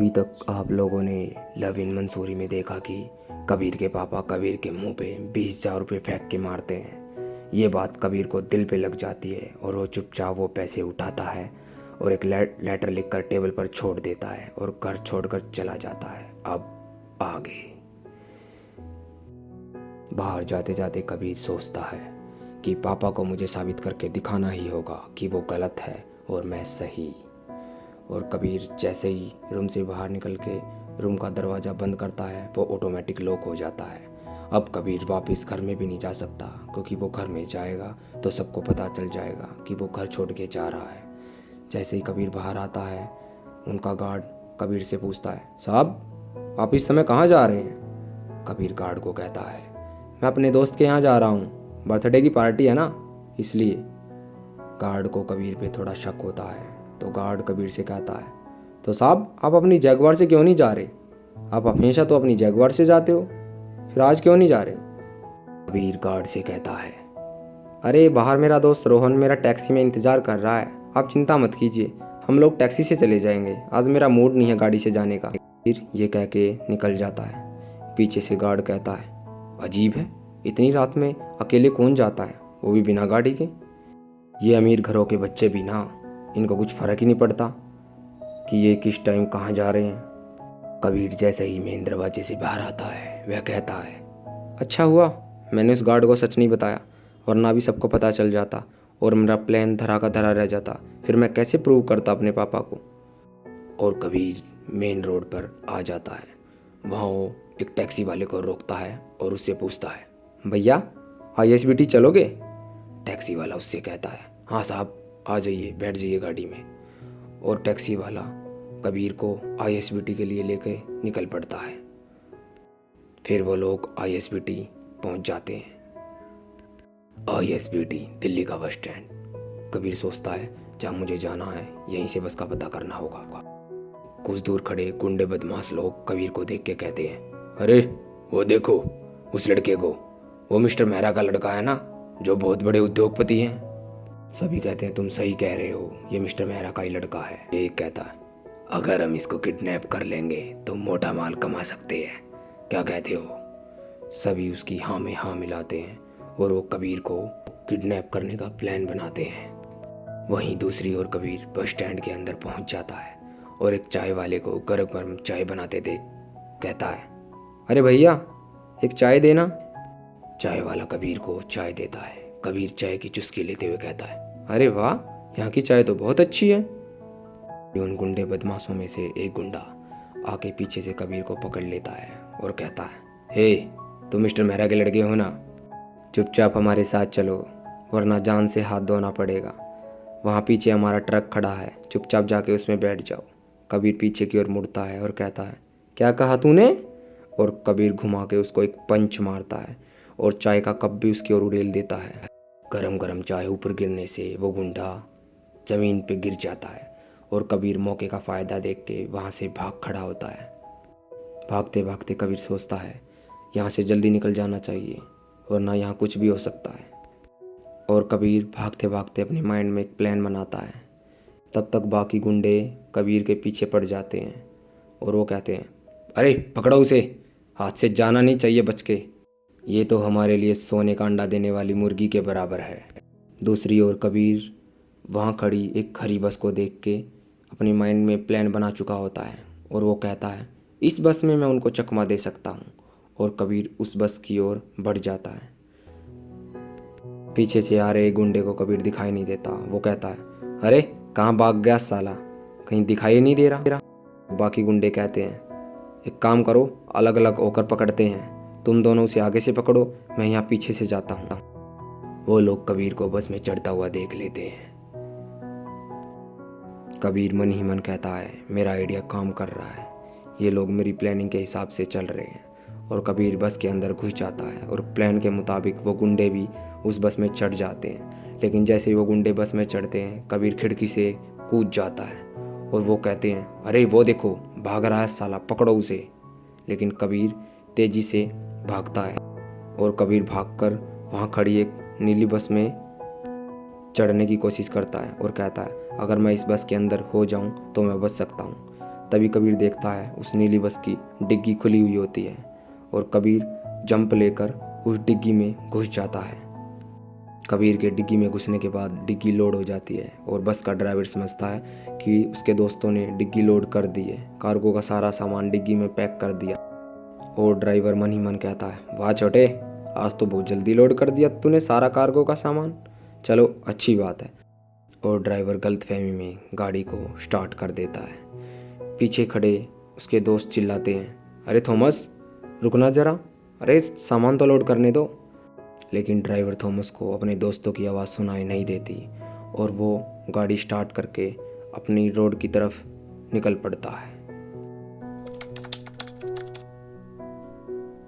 अभी तक आप लोगों ने लव इन मंसूरी में देखा कि कबीर के पापा कबीर के मुंह पे 20,000 रुपये फेंक के मारते हैं। ये बात कबीर को दिल पे लग जाती है और वो चुपचाप वो पैसे उठाता है और एक लेटर लिखकर टेबल पर छोड़ देता है और घर छोड़कर चला जाता है। अब आगे बाहर जाते जाते कबीर सोचता है कि पापा को मुझे साबित करके दिखाना ही होगा कि वो गलत है और मैं सही। और कबीर जैसे ही रूम से बाहर निकल के रूम का दरवाज़ा बंद करता है वो ऑटोमेटिक लॉक हो जाता है। अब कबीर वापस घर में भी नहीं जा सकता क्योंकि वो घर में जाएगा तो सबको पता चल जाएगा कि वो घर छोड़ के जा रहा है। जैसे ही कबीर बाहर आता है उनका गार्ड कबीर से पूछता है, साहब आप इस समय कहाँ जा रहे हैं? कबीर गार्ड को कहता है, मैं अपने दोस्त के यहाँ जा रहा हूँ, बर्थडे की पार्टी है ना इसलिए। गार्ड को कबीर पे थोड़ा शक होता है तो गार्ड कबीर से कहता है, तो साहब आप अपनी जैगवार से क्यों नहीं जा रहे? आप हमेशा तो अपनी जैगवार से जाते हो, फिर आज क्यों नहीं जा रहे? कबीर गार्ड से कहता है, अरे बाहर मेरा दोस्त रोहन मेरा टैक्सी में इंतज़ार कर रहा है, आप चिंता मत कीजिए, हम लोग टैक्सी से चले जाएंगे, आज मेरा मूड नहीं है गाड़ी से जाने का। फिर ये कह के निकल जाता है। पीछे से गार्ड कहता है, अजीब है, इतनी रात में अकेले कौन जाता है, वो भी बिना गाड़ी के। ये अमीर घरों के बच्चे भी ना, इनको कुछ फ़र्क ही नहीं पड़ता कि ये किस टाइम कहाँ जा रहे हैं। कबीर जैसे ही मेन दरवाजे से बाहर आता है वह कहता है, अच्छा हुआ मैंने उस गार्ड को सच नहीं बताया, वरना भी सबको पता चल जाता और मेरा प्लान धरा का धरा रह जाता, फिर मैं कैसे प्रूव करता अपने पापा को। और कबीर मेन रोड पर आ जाता है। वहाँ वो एक टैक्सी वाले को रोकता है और उससे पूछता है, भैया ISBT चलोगे? टैक्सी वाला उससे कहता है, हाँ साहब आ जाइए, बैठ जाइए गाड़ी में। और टैक्सी वाला कबीर को ISBT के लिए लेके निकल पड़ता है। फिर वो लोग ISBT पहुंच जाते हैं। ISBT दिल्ली का बस स्टैंड। कबीर सोचता है जहाँ मुझे जाना है यहीं से बस का पता करना होगा। कुछ दूर खड़े गुंडे बदमाश लोग कबीर को देख के कहते हैं, अरे वो देखो उस लड़के को, वो मिस्टर मेहरा का लड़का है ना जो बहुत बड़े उद्योगपति हैं। सभी कहते हैं तुम सही कह रहे हो, ये मिस्टर मेहरा का ही लड़का है। एक कहता है, अगर हम इसको किडनैप कर लेंगे तो मोटा माल कमा सकते हैं, क्या कहते हो? सभी उसकी हाँ में हाँ मिलाते हैं और वो कबीर को किडनैप करने का प्लान बनाते हैं। वहीं दूसरी ओर कबीर बस स्टैंड के अंदर पहुंच जाता है और एक चाय वाले को गर्म गर्म चाय बनाते देख कहता है, अरे भैया एक चाय देना। चाय वाला कबीर को चाय देता है। कबीर चाय की चुस्की लेते हुए कहता है, अरे वाह यहाँ की चाय तो बहुत अच्छी है। उन गुंडे बदमाशों में से एक गुंडा आके पीछे से कबीर को पकड़ लेता है और कहता है, हे तुम मिस्टर मेहरा के लड़के हो ना, चुपचाप हमारे साथ चलो वरना जान से हाथ धोना पड़ेगा। वहाँ पीछे हमारा ट्रक खड़ा है, चुपचाप जाके उसमें बैठ जाओ। कबीर पीछे की ओर मुड़ता है और कहता है, क्या कहा तूने? और कबीर घुमा के उसको एक पंच मारता है और चाय का कप भी उसकी ओर उड़ेल देता है। गरम गरम चाय ऊपर गिरने से वो गुंडा ज़मीन पे गिर जाता है और कबीर मौके का फ़ायदा देख के वहाँ से भाग खड़ा होता है। भागते भागते कबीर सोचता है यहाँ से जल्दी निकल जाना चाहिए वरना यहाँ कुछ भी हो सकता है। और कबीर भागते भागते अपने माइंड में एक प्लान बनाता है। तब तक बाकी गुंडे कबीर के पीछे पड़ जाते हैं और वो कहते हैं, अरे पकड़ो उसे, हाथ से जाना नहीं चाहिए बच के, ये तो हमारे लिए सोने का अंडा देने वाली मुर्गी के बराबर है। दूसरी ओर कबीर वहाँ खड़ी एक खरी बस को देख के अपनी माइंड में प्लान बना चुका होता है और वो कहता है, इस बस में मैं उनको चकमा दे सकता हूँ। और कबीर उस बस की ओर बढ़ जाता है। पीछे से आ रहे गुंडे को कबीर दिखाई नहीं देता। वो कहता है, अरे कहाँ भाग गया साला, कहीं दिखाई नहीं दे रहा। बाकी गुंडे कहते हैं, एक काम करो अलग अलग होकर पकड़ते हैं, तुम दोनों उसे आगे से पकड़ो, मैं यहाँ पीछे से जाता हूँ। वो लोग कबीर को बस में चढ़ता हुआ देख लेते हैं। कबीर मन ही मन कहता है, मेरा आइडिया काम कर रहा है, ये लोग मेरी प्लानिंग के हिसाब से चल रहे हैं। और कबीर बस के अंदर घुस जाता है और प्लान के मुताबिक वो गुंडे भी उस बस में चढ़ जाते हैं। लेकिन जैसे ही वो गुंडे बस में चढ़ते हैं कबीर खिड़की से कूद जाता है और वो कहते हैं, अरे वो देखो भाग रहा है साला, पकड़ो उसे। लेकिन कबीर तेज़ी से भागता है और कबीर भागकर वहाँ खड़ी एक नीली बस में चढ़ने की कोशिश करता है और कहता है, अगर मैं इस बस के अंदर हो जाऊं तो मैं बच सकता हूं। तभी कबीर देखता है उस नीली बस की डिग्गी खुली हुई होती है और कबीर जंप लेकर उस डिग्गी में घुस जाता है। कबीर के डिग्गी में घुसने के बाद डिग्गी लोड हो जाती है और बस का ड्राइवर समझता है कि उसके दोस्तों ने डिग्गी लोड कर दी है, कार्गो का सारा सामान डिग्गी में पैक कर दिया। और ड्राइवर मन ही मन कहता है, वाह छोटे, आज तो बहुत जल्दी लोड कर दिया तूने सारा कार्गो का सामान, चलो अच्छी बात है। और ड्राइवर गलतफहमी में गाड़ी को स्टार्ट कर देता है। पीछे खड़े उसके दोस्त चिल्लाते हैं, अरे थॉमस रुकना जरा, अरे सामान तो लोड करने दो। लेकिन ड्राइवर थॉमस को अपने दोस्तों की आवाज़ सुनाई नहीं देती और वो गाड़ी स्टार्ट करके अपनी रोड की तरफ निकल पड़ता है।